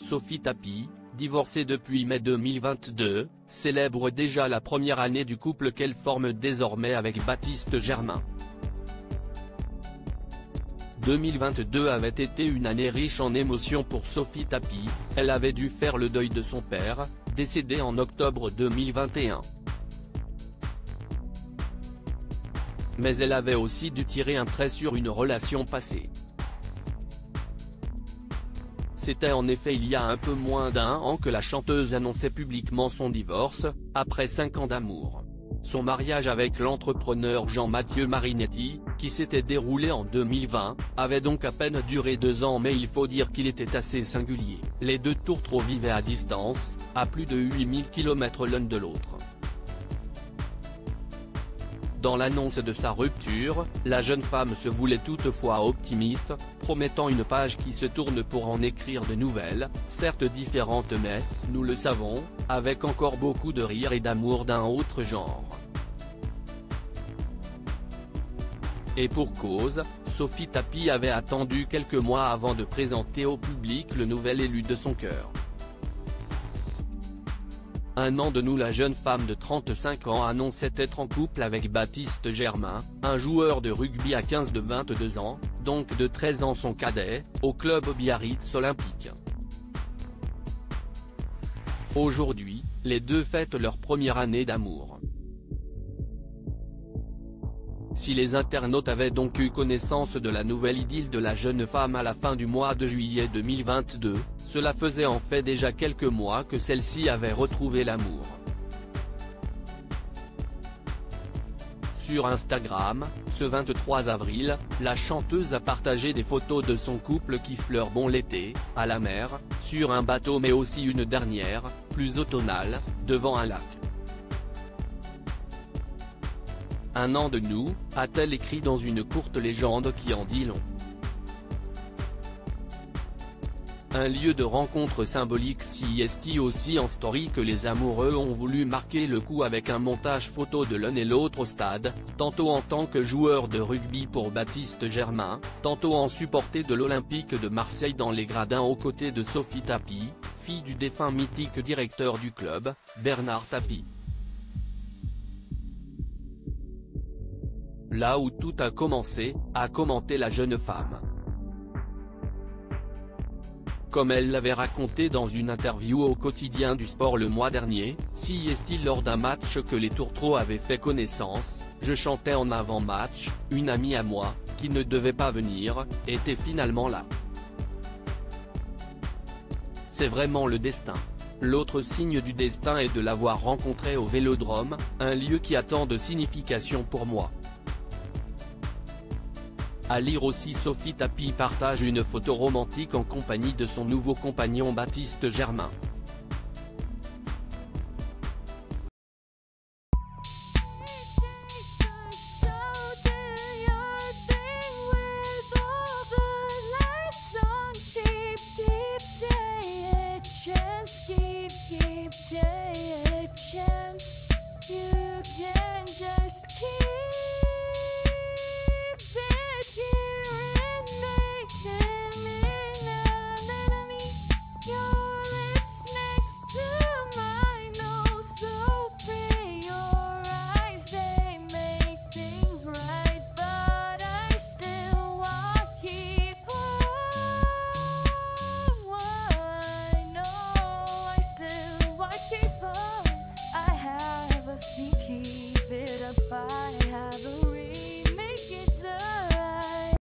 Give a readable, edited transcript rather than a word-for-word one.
Sophie Tapie, divorcée depuis mai 2022, célèbre déjà la première année du couple qu'elle forme désormais avec Baptiste Germain. 2022 avait été une année riche en émotions pour Sophie Tapie. Elle avait dû faire le deuil de son père, décédé en octobre 2021. Mais elle avait aussi dû tirer un trait sur une relation passée. C'était en effet il y a un peu moins d'un an que la chanteuse annonçait publiquement son divorce, après 5 ans d'amour. Son mariage avec l'entrepreneur Jean-Mathieu Marinetti, qui s'était déroulé en 2020, avait donc à peine duré 2 ans, mais il faut dire qu'il était assez singulier. Les deux tourtereaux vivaient à distance, à plus de 8000 km l'un de l'autre. Dans l'annonce de sa rupture, la jeune femme se voulait toutefois optimiste, promettant une page qui se tourne pour en écrire de nouvelles, certes différentes mais, nous le savons, avec encore beaucoup de rire et d'amour d'un autre genre. Et pour cause, Sophie Tapie avait attendu quelques mois avant de présenter au public le nouvel élu de son cœur. Un an de nous, la jeune femme de 35 ans annonçait être en couple avec Baptiste Germain, un joueur de rugby à 15 de 22 ans, donc de 13 ans son cadet, au club Biarritz Olympique. Aujourd'hui, les deux fêtent leur première année d'amour. Si les internautes avaient donc eu connaissance de la nouvelle idylle de la jeune femme à la fin du mois de juillet 2022, cela faisait en fait déjà quelques mois que celle-ci avait retrouvé l'amour. Sur Instagram, ce 23 avril, la chanteuse a partagé des photos de son couple qui fleure bon l'été, à la mer, sur un bateau mais aussi une dernière, plus automnale, devant un lac. Un an de nous, a-t-elle écrit dans une courte légende qui en dit long. Un lieu de rencontre symbolique s'y est aussi en story que les amoureux ont voulu marquer le coup avec un montage photo de l'un et l'autre au stade, tantôt en tant que joueur de rugby pour Baptiste Germain, tantôt en supporter de l'Olympique de Marseille dans les gradins aux côtés de Sophie Tapie, fille du défunt mythique directeur du club, Bernard Tapie. Là où tout a commencé, a commenté la jeune femme. Comme elle l'avait raconté dans une interview au quotidien du sport le mois dernier, s'y est-il lors d'un match que les tourtereaux avaient fait connaissance, je chantais en avant-match, une amie à moi, qui ne devait pas venir, était finalement là. C'est vraiment le destin. L'autre signe du destin est de l'avoir rencontré au Vélodrome, un lieu qui a tant de signification pour moi. À lire aussi, Sophie Tapie partage une photo romantique en compagnie de son nouveau compagnon Baptiste Germain.